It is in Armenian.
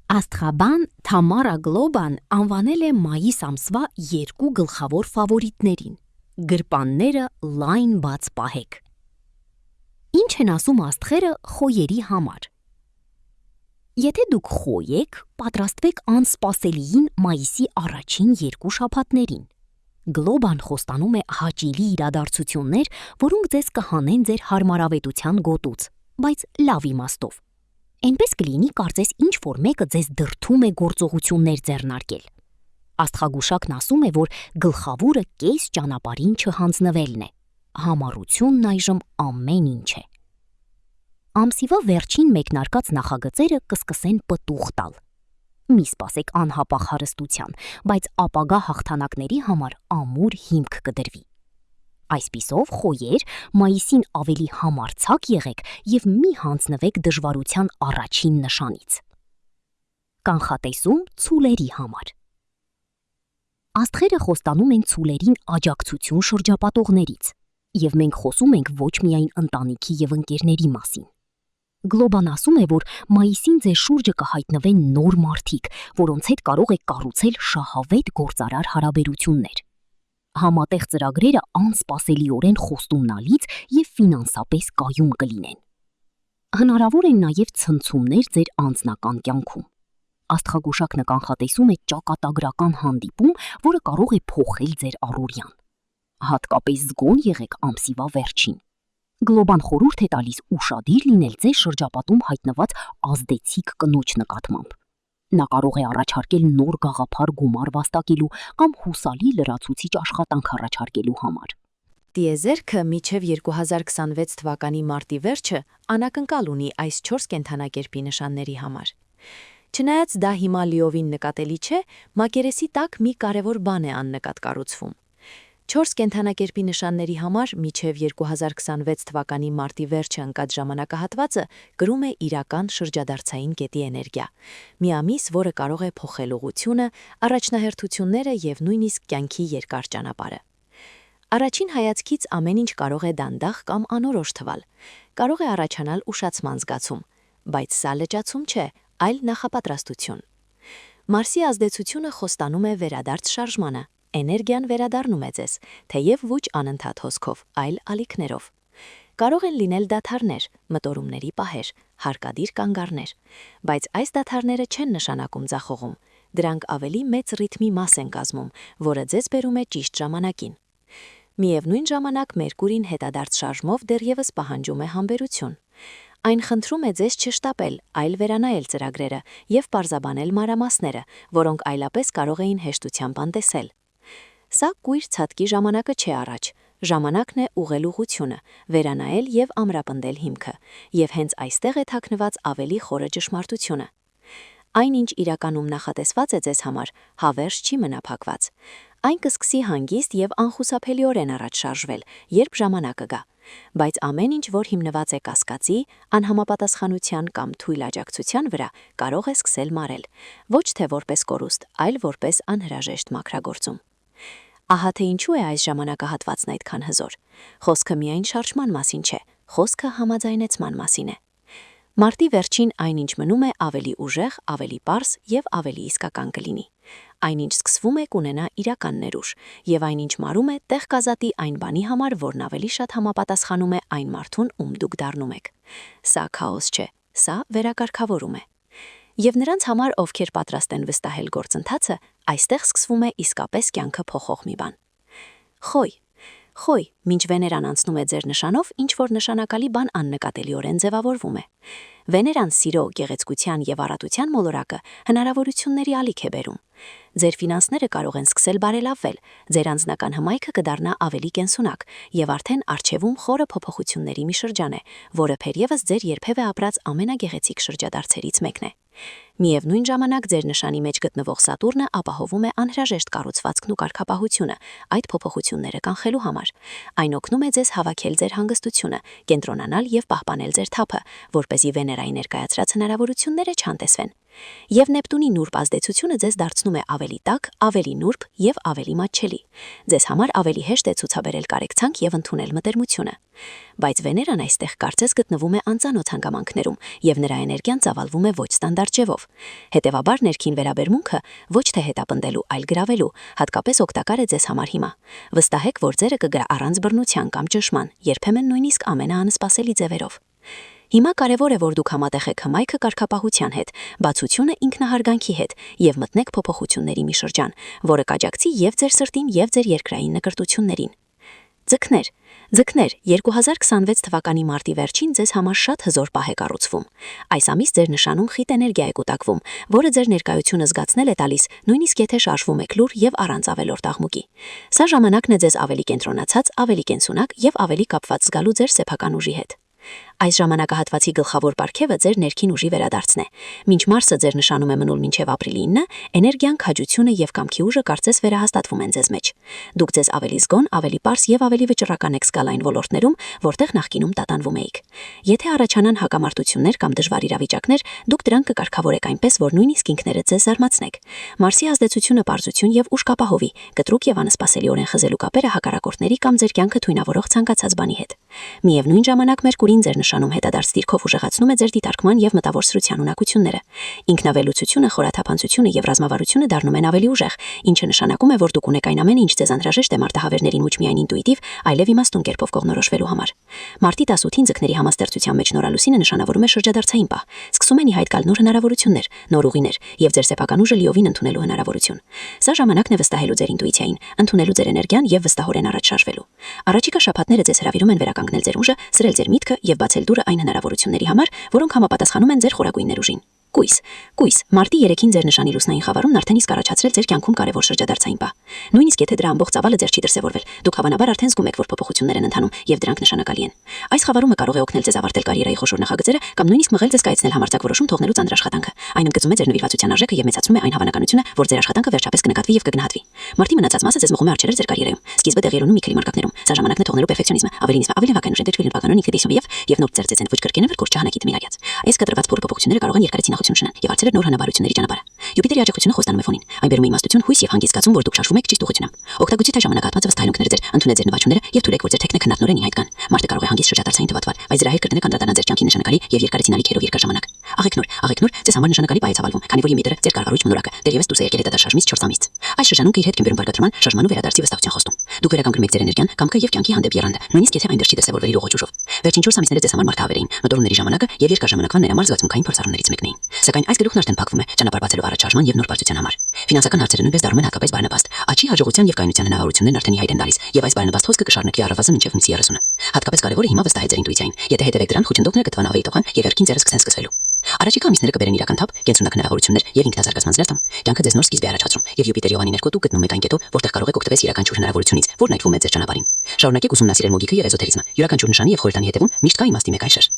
Աստղաբան Թամարա Գլոբան անվանել է մայիս ամսվա երկու գլխավոր ֆավորիտներին՝ գրպանները լայն բաց պահեք։ Ինչ են ասում աստղերը խոյերի համար։ Եթե դուք խոյ եք, պատրաստվեք անսպասելիին մայիսի առաջին երկու շաբաթներին։ Գլոբան խոստանում է հաճելի իրադարձություններ, որոնք ձեզ կհանեն ձեր հարմարավետության գոտուց, բայց լավ իմաստով։ Էնպես կլինի, կարծես ինչ-որ մեկը ձեզ դրդում է գործողություններ ձեռնարկել։ Աստղագուշակն ասում է, որ գլխավորը կես ճանապարհին չհանձնվելն է։ Համառությունն այժմ ամեն ինչ է։ Ամսիվա վերջին մեկնարկած նախագծերը կսկսեն պտուղ տալ։ Մի սպասեք անհապաղ հարստության, բայց ապագա հաղթանակների համար ամուր հիմք կդրվի։ Այսպիսով, խոյեր, մայիսին ավելի համարձակ եղեք և մի հանձնվեք դժվարության առաջին նշանից։ Կանխատեսում ցուլերի համար։ Աստղերը խոստանում են ցուլերին աջակցություն շրջապատողներից, և մենք խոսում ենք ոչ միայն ընտանիքի և ընկերների մասին։ Գլոբան ասում է, որ մայիսին ձեր շուրջը կհայտնվեն նոր մարդիկ, որոնց հետ կարող եք կառուցել շահավետ գործարար հարաբերություններ։ Համատեղ ծրագրերը անսպասելիորեն խոստումնալից և ֆինանսապես կայուն կլինեն։ Հնարավոր են նաև ցնցումներ ձեր անձնական կյանքում։ Աստղագուշակն կանխատեսում է ճակատագրական հանդիպում, որը կարող է փոխել ձեր առօրյան։ Հատկապես զգոն եղեք ամսիվա վերջին։ Գլոբան խորհուրդ է տալիս ուշադիր լինել ձեր շրջապատում հայտնված ազդեցիկ կնոջ նկատմամբ։ Նա կարող է առաջարկել նոր գաղափար գումար վաստակելու կամ հուսալի լրացուցիչ աշխատանք առաջարկելու համար։ Տիեզերքը մինչև 2026 թվականի մարտի վերջը անակնկալ ունի այս 4 կենդանակերպի նշանների համար։ Չնայած դա հիմա լիովին նկատելի չէ, մակերեսի տակ մի կարևոր բան է աննկատ կառուցվում։ 4 կենդանակերպի նշանների համար մինչև 2026 թվականի մարտի վերջը ընկած ժամանակահատվածը կրում է իրական շրջադարձային կետի էներգիա։ Մի ամիս, որը կարող է փոխել ուղղությունը, առաջնահերթությունները և նույնիսկ կյանքի երկար ճանապարհը։ Առաջին հայացքից ամեն ինչ կարող է դանդաղ կամ անորոշ թվալ։ Կարող է առաջանալ ուշացման զգացում, բայց սա լճացում չէ, այլ նախապատրաստություն։ Մարսի ազդեցությունը խոստանում է վերադարձ շարժմանը։ Էներգիան վերադառնում է ձեզ, թեև ոչ անընդհատ հոսքով, այլ ալիքներով։ Կարող են լինել դադարներ, մտորումների պահեր, հարկադիր կանգառներ, բայց այս դադարները չեն նշանակում ձախողում, դրանք ավելի մեծ ռիթմի մաս են կազմում, որը ձեզ բերում է ճիշտ ժամանակին։ Միևնույն ժամանակ Մերկուրին հետադարձ շարժմով դեռևս պահանջում է համբերություն։ Այն խնդրում է ձեզ չշտապել, այլ վերանայել ծրագրերը և պարզաբանել մանրամասները, որոնք այլապես կարող էին հեշտությամբ անտեսել։ Սա կույր ցատկի ժամանակը չէ առաջ, ժամանակն է ուղղել ուղղությունը, վերանայել և ամրապնդել հիմքը, և հենց այստեղ է թաքնված ավելի խորը ճշմարտությունը։ Այն, ինչ իրականում նախատեսված է ձեզ համար, հավերժ չի մնա փակված։ Այն կսկսի հանգիստ և անխուսափելիորեն առաջ շարժվել, երբ ժամանակը գա, բայց ամեն ինչ, որ հիմնված է կասկածի, անհամապատասխանության կամ թույլ աջակցության վրա, կարող է սկսել մարել, ոչ թե որպես կորուստ, այլ որպես անհրաժեշտ մաքրագործում։ Ահա թե ինչու է այս ժամանակահատվածն այդքան հզոր։ Խոսքը միայն շարժման մասին չէ, խոսքը համաձայնեցման մասին է։ Մարտի վերջին այնինչ մնում է ավելի ուժեղ, ավելի պարզ և ավելի իսկական կլինի։ Այնինչ սկսվում է կունենա իրական ներուժ, և այնինչ մարում է տեղ կազատի այն բանի համար, որն ավելի շատ համապատասխանում է այն մարդուն, ում դուք դառնում եք։ Սա քաոս չէ, սա վերակարգավորում է։ Եվ նրանց համար, ովքեր պատրաստ են վստահել գործընթացը, այստեղ սկսվում է իսկապես կյանքը փոխող մի բան։ Խոյ, մինչ Վեներան անցնում է ձեր նշանով, ինչ-որ նշանակալի բան աննկատելիորեն ձևավորվում է։ Վեներան սիրո, գեղեցկության և առատության մոլորակը հնարավորությունների ալիք է բերում։ Ձեր ֆինանսները կարող են սկսել բարելավվել, ձեր անձնական հմայքը կդառնա ավելի կենսունակ, և արդեն առջևում խորը փոփոխությունների մի շրջան է, որը թերևս ձեր երբևէ ապրած ամենագեղեցիկ շրջադարձերից մեկն է։ Միևնույն ժամանակ ձեր նշանի մեջ գտնվող Սատուրնը ապահովում է անհրաժեշտ կառուցվածքն ու կարգապահությունը այդ փոփոխությունները կանխելու համար։ Այն օգնում է ձեզ հավաքել ձեր հանգստությունը, կենտրոնանալ և պահպանել ձեր թափը, որպեսզի Վեներայի ներկայացրած հնարավորությունները չանտեսվեն։ Եվ Նեպտունի նուրբ ազդեցությունը ձեզ դարձնում է ավելի տաք, ավելի նուրբ եւ ավելի մատչելի։ Ձեզ համար ավելի հեշտ է ցուցաբերել կարեկցանք եւ ընդունել մտերմությունը։ Բայց Վեներան այստեղ կարծես գտնվում է անծանոթ հանգամանքներում եւ նրա էներգիան ծավալվում է ոչ ստանդարտ ձևով։ Հետևաբար ներքին վերաբերմունքը ոչ թե հետապնդելու, այլ գրավելու, հատկապես օգտակար է ձեզ համար հիմա։ Վստահեք, որ ձերը կգրա առանց բռնության կամ ճնշման, երբեմն նույնիսկ ամենաանսպասելի ձևերով։ Հիմա կարևոր է, որ դուք համատեղեք հմայքը կարգապահության հետ, բացությունը ինքնահարգանքի հետ եւ մտնեք փոփոխությունների մի շրջան, որը կաջակցի եւ ձեր սրտին եւ ձեր երկրային նկրտություններին։ Ձկներ 2026 թվականի մարտի վերջին ձեզ համար շատ հզոր պահ է կառուցվում։ Այս ամիս ձեր նշանում խիտ էներգիա է կուտակվում, որը ձեր ներկայությունը զգացնել է տալիս, նույնիսկ եթե շարժվում եք լուր եւ առանց ավելորդ աղմուկի։ Սա ժամանակն է ձեզ ավելի կենտրոնացած, ավելի կենսունակ եւ ավելի կապված զգալու ձեր սեփական ուժի հետ։ Այս ժամանակահատվածի գլխավոր պարգևը ձեր ներքին ուժի վերադարձն է։ Մինչ Մարսը ձեր նշանում է մնալ մինչև ապրիլի 9, էներգիան, քաջությունը եւ կամքի ուժը կարծես վերահաստատվում են ձեզ մեջ։ Դուք ձեզ ավելի զգոն, ավելի պարզ եւ ավելի վճռական եք զգալ այն ոլորտներում, որտեղ նախկինում տատանվում էիք։ Եթե առաջանան հակամարտություններ կամ դժվար իրավիճակներ, դուք դրանք կկարգավորեք այնպես, որ նույնիսկ ինքներդ ձեզ զարմացնեք։ Մարսի ազդեցությունը պարզություն եւ ուժ կապահովի, կտրուկ եւ անսպասելիորեն խզելու կապերը հակառակորդների կամ ձեր կյանքը թույնավորող ցանկացած բանի հետ։ Միևնույն ժամանակ Մերկուրին ձեր նշանում հետադարձ դիրքով ուժեղացնում է ձեր դիտարկման եւ մտավոր սրության ունակությունները։ Ինքնավելուծությունը, խորաթափանցությունը եւ ռազմավարությունը դառնում են ավելի ուժեղ, ինչը նշանակում է, որ դուք ունեք այն ամենը, ինչ ձեզ անհրաժեշտ է մարտահավերներին ոչ միայն ինտուիտիվ, այլև իմաստուն կերպով կողնորոշվելու համար։ Մարտի 18-ին ձկների համաստեղծության մեջ նորալուսինը նշանավորում է շրջադարձային պահ։ Սկսում են ի հայտ գալ նոր հնարավորություններ, նոր ուղիներ եւ ձեր սեփական ուժը լիովին ընդունելու հնարավորություն։ Սա ժամանակն է վստահելու ձեր ինտուիցիային, ընդունելու ձեր էներգիան եւ վստահորեն առաջ շարժվելու։ Առաջիկա շաբաթները ձեզ հրավիրում են վերականգնել ձեր ուժը, սրել ձեր միտքը եւ բացել դուռը այն հնարավորությունների համար, որոնք համապատասխանում են ձեր խորագույն ներուժին։ Կույս մարտի 3-ին ձեր նշանի լուսնային խավարումն արդեն իսկ առաջացրել ձեր կյանքում կարևոր շրջադարձային պահ։ Նույնիսկ եթե դրա ամբողջ ծավալը ձեր չի դրսևորվել, դուք հավանաբար արդեն զգում եք, որ փոփոխություններ են ընթանում եւ դրանք նշանակալի են։ Այս խավարումը կարող է օգնել ձեզ ավարտել կարիերայի խոշոր նախագծերը կամ նույնիսկ մղել ձեզ կայացնել համարձակ որոշում թողնելու ծանր աշխատանքը։ Այն ընդգծում է ձեր նվիրվածության արժեքը եւ մեծացնում է այն հավանականությունը, որ ձեր աշխատանքը վերջապես կնկատվի եւ կգնահատվի։ Մարտի մնացած մասը ձեզ մղում է արջերել ձեր կարիերայում։ Սկիզբը տեղի ունենում մի քանի մարգագներում։ Սա ժամանակն է թողնելու պերֆեկցիոնիզմը, ավելի վական ուժի դեպքերին բականոն ինքնիդեսիվ եւ նոր ծերծեցեն ոչ կրկինը որ չհանակի դմիրայած։ Այս կտրված փորը փոփոխությունները կարող են երկարի ցինախություն շնան եւ արծել նոր հնարավորությունների ճանապարհը։ Յուպիտերի աջակցությունը խոստանում է ֆոնին։ Այն բերում է իմաստություն, հույս եւ հանգիստ զգացում, որ դուք շարժվում եք ճիշտ ուղղությամբ։ Օգտագործի թե ժամանակահատվածը վստահելունքները ձեր, ընդունեք ձեր նվաճումները եւ թույլեք որ ձեր թեքնը քննադնորեն ի հայտ գան։ Մարտը կարող է հանգիստ շրջադարձային թվատվալ, բայց դրա հետ կրկնել կանդրադառնալ ձեր կյանքի նշանակալի եւ երկարեցինալի քերով երկար ժամանակ։ Աղեքնուր, ձեզ համար նշանակալի պայ է ծավալվում, քանի որ Յուպիտերը ձեր կարգավորիչ մոլորակը դեռևս դուրս է եկել հետադաշարժից 4 ամիս։ Այս շրջանում իր հետ կմբերում բարգադրման, շարժման ու վերադարձի վստահության խոստում։ Դուք վերականգնում եք ձեր էներգիան, կամքը եւ կյանքի հանդեպ եռանդը, նույնիսկ եթե այն դեռ չի դրսևորվել իր ուղղությունով։ Վերջին 4 ամիսները ձեզ համար մարտահավեր էին, մտորումների ժամանակը եւ երկար ժամանակվա ներամար զգացմունքային փորձառումներից մեկն էին։ Սակայն այս գլուխն արդեն փակվում է, ճանապարհ բացելով առաջ շարժման եւ նոր բարձրության համար։ Ֆինանսական հարցերը նույնպես դառնում են հատկապես բարենպաստ։ Աճի, հաջողության եւ կայունության հնարավորություններն արդեն ի հայտ են գալիս եւ այս բարենպաստ հոսքը կշարունակվի առավասը մինչեւ հունիսի 30-ը։ Հատկապես կարեւորը հիմա վստահել ձեր ինտուիցիային։ Եթե հետևեք դրան, խոչընդոտները կթվան ավելի տոխան եւ երկին ձերը սկսեն սկսվելու։ Առաջիկա ամիսները կբերեն իրական թափ, կենսունակ հնարավորություններ եւ ինքնազարգացման զլերտում։ Կյանքը ձեզ նոր սկիզբ է առաջացնում եւ Յուպիտերի Օվանի ներքո դուք գտնում եք այն կետով, որտեղ կարող եք օգտվել յուրաքանչյուր հնարավորությունից, որն այդվում է ձեր ճանապարհին։ Շարունակեք ուսումնասիրել մոգիկը եւ էզոթերիզմը։ Յուրաքանչյուր նշանի եւ խորհրդանի հետևում միշտ կա իմաստի մեկ այլ շերտ։